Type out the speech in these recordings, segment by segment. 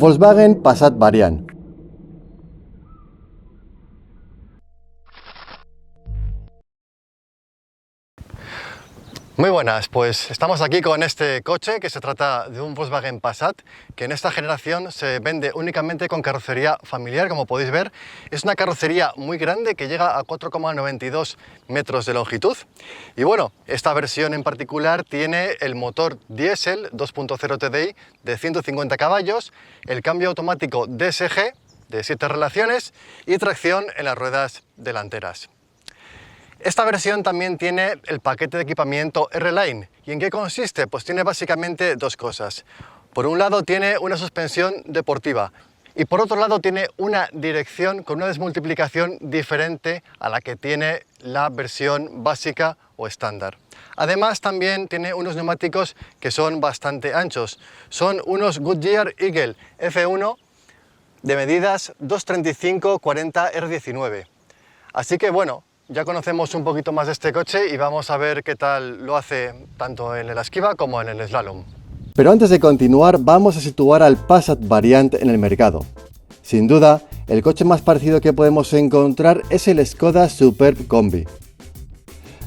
Volkswagen Passat Variant. Muy buenas, pues estamos aquí con este coche que se trata de un Volkswagen Passat que en esta generación se vende únicamente con carrocería familiar, como podéis ver. Es una carrocería muy grande que llega a 4,92 metros de longitud. Y bueno, esta versión en particular tiene el motor diésel 2.0 TDI de 150 caballos, el cambio automático DSG de 7 relaciones y tracción en las ruedas delanteras. Esta versión también tiene el paquete de equipamiento R-Line. ¿Y en qué consiste? Pues tiene básicamente dos cosas. Por un lado tiene una suspensión deportiva y por otro lado tiene una dirección con una desmultiplicación diferente a la que tiene la versión básica o estándar. Además también tiene unos neumáticos que son bastante anchos. Son unos Goodyear Eagle F1 de medidas 235/40 R19. Así que bueno, ya conocemos un poquito más de este coche y vamos a ver qué tal lo hace tanto en la esquiva como en el slalom. Pero antes de continuar, vamos a situar al Passat Variant en el mercado. Sin duda, el coche más parecido que podemos encontrar es el Skoda Superb Combi.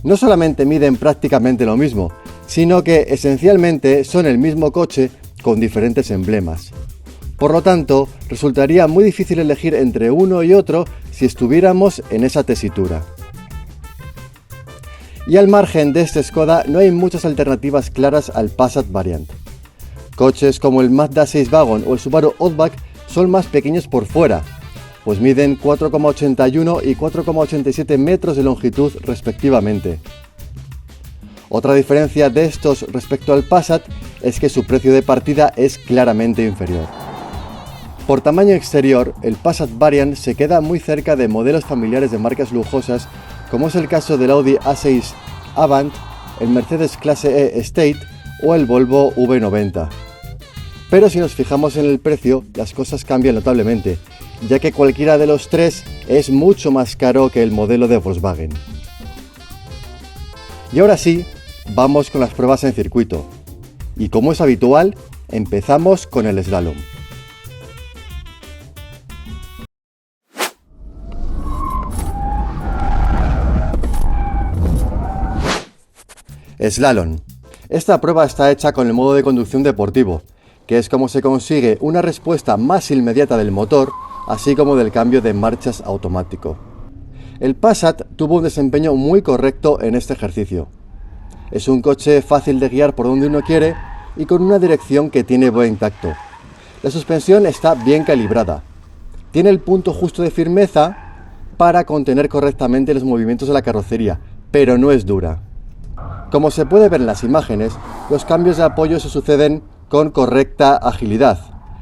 No solamente miden prácticamente lo mismo, sino que esencialmente son el mismo coche con diferentes emblemas. Por lo tanto, resultaría muy difícil elegir entre uno y otro si estuviéramos en esa tesitura. Y al margen de este Skoda no hay muchas alternativas claras al Passat Variant. Coches como el Mazda 6 Wagon o el Subaru Outback son más pequeños por fuera, pues miden 4,81 y 4,87 metros de longitud respectivamente. Otra diferencia de estos respecto al Passat es que su precio de partida es claramente inferior. Por tamaño exterior, el Passat Variant se queda muy cerca de modelos familiares de marcas lujosas como es el caso del Audi A6 Avant, el Mercedes Clase E Estate o el Volvo V90. Pero si nos fijamos en el precio, las cosas cambian notablemente, ya que cualquiera de los tres es mucho más caro que el modelo de Volkswagen. Y ahora sí, vamos con las pruebas en circuito. Y como es habitual, empezamos con el slalom. Slalom. Esta prueba está hecha con el modo de conducción deportivo, que es como se consigue una respuesta más inmediata del motor, así como del cambio de marchas automático. El Passat tuvo un desempeño muy correcto en este ejercicio. Es un coche fácil de guiar por donde uno quiere y con una dirección que tiene buen tacto. La suspensión está bien calibrada. Tiene el punto justo de firmeza para contener correctamente los movimientos de la carrocería, pero no es dura. Como se puede ver en las imágenes, los cambios de apoyo se suceden con correcta agilidad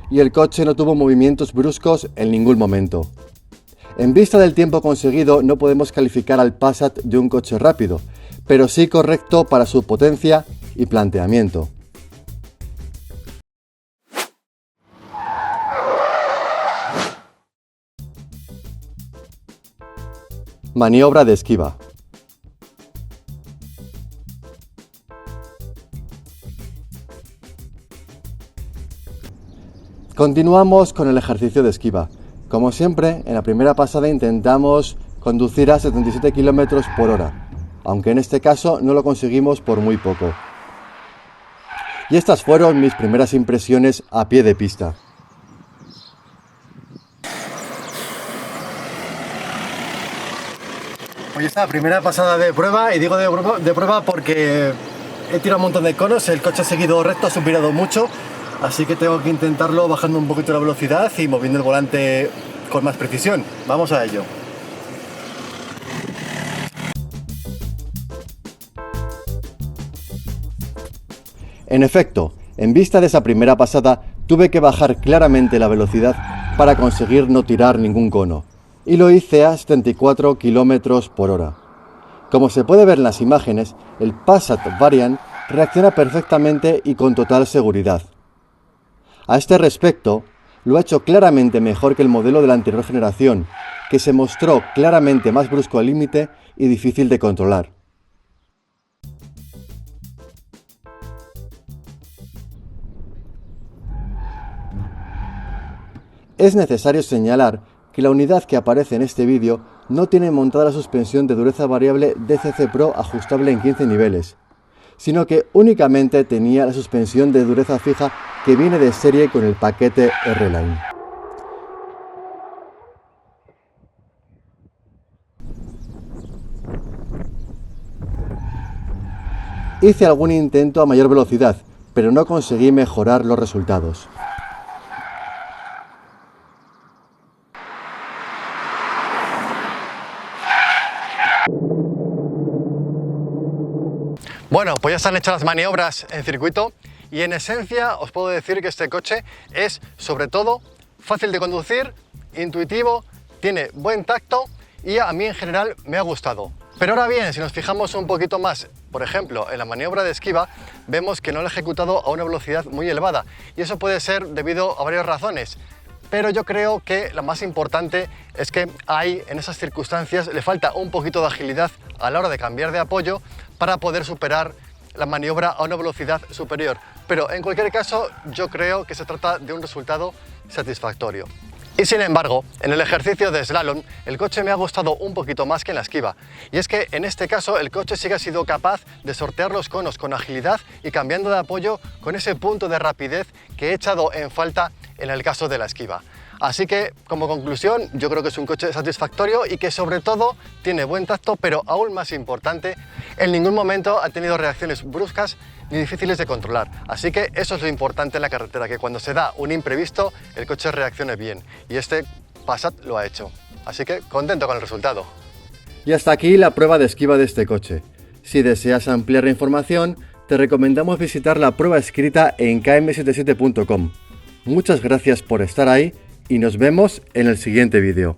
y el coche no tuvo movimientos bruscos en ningún momento. En vista del tiempo conseguido, no podemos calificar al Passat de un coche rápido, pero sí correcto para su potencia y planteamiento. Maniobra de esquiva. Continuamos con el ejercicio de esquiva. Como siempre, en la primera pasada intentamos conducir a 77 km por hora, aunque en este caso no lo conseguimos por muy poco. Y estas fueron mis primeras impresiones a pie de pista. Hoy está la primera pasada de prueba, y digo de prueba porque he tirado un montón de conos, el coche ha seguido recto, ha suspirado mucho. Así que tengo que intentarlo bajando un poquito la velocidad y moviendo el volante con más precisión. Vamos a ello. En efecto, en vista de esa primera pasada, tuve que bajar claramente la velocidad para conseguir no tirar ningún cono. Y lo hice a 74 km por hora. Como se puede ver en las imágenes, el Passat Variant reacciona perfectamente y con total seguridad. A este respecto, lo ha hecho claramente mejor que el modelo de la anterior generación, que se mostró claramente más brusco al límite y difícil de controlar. Es necesario señalar que la unidad que aparece en este vídeo no tiene montada la suspensión de dureza variable DCC Pro ajustable en 15 niveles, sino que únicamente tenía la suspensión de dureza fija que viene de serie con el paquete R-Line. Hice algún intento a mayor velocidad, pero no conseguí mejorar los resultados. Bueno, pues ya están hechas las maniobras en circuito y en esencia os puedo decir que este coche es sobre todo fácil de conducir, intuitivo, tiene buen tacto y a mí en general me ha gustado. Pero ahora bien, si nos fijamos un poquito más, por ejemplo, en la maniobra de esquiva, vemos que no lo he ejecutado a una velocidad muy elevada y eso puede ser debido a varias razones. Pero yo creo que la más importante es que ahí, en esas circunstancias, le falta un poquito de agilidad a la hora de cambiar de apoyo para poder superar la maniobra a una velocidad superior. Pero en cualquier caso, yo creo que se trata de un resultado satisfactorio. Y sin embargo, en el ejercicio de slalom, el coche me ha gustado un poquito más que en la esquiva. Y es que en este caso el coche sí que ha sido capaz de sortear los conos con agilidad y cambiando de apoyo con ese punto de rapidez que he echado en falta en el caso de la esquiva. Así que, como conclusión, yo creo que es un coche satisfactorio y que sobre todo tiene buen tacto, pero aún más importante, en ningún momento ha tenido reacciones bruscas ni difíciles de controlar. Así que eso es lo importante en la carretera, que cuando se da un imprevisto, el coche reaccione bien. Y este Passat lo ha hecho. Así que contento con el resultado. Y hasta aquí la prueba de esquiva de este coche. Si deseas ampliar la información, te recomendamos visitar la prueba escrita en km77.com. Muchas gracias por estar ahí y nos vemos en el siguiente vídeo.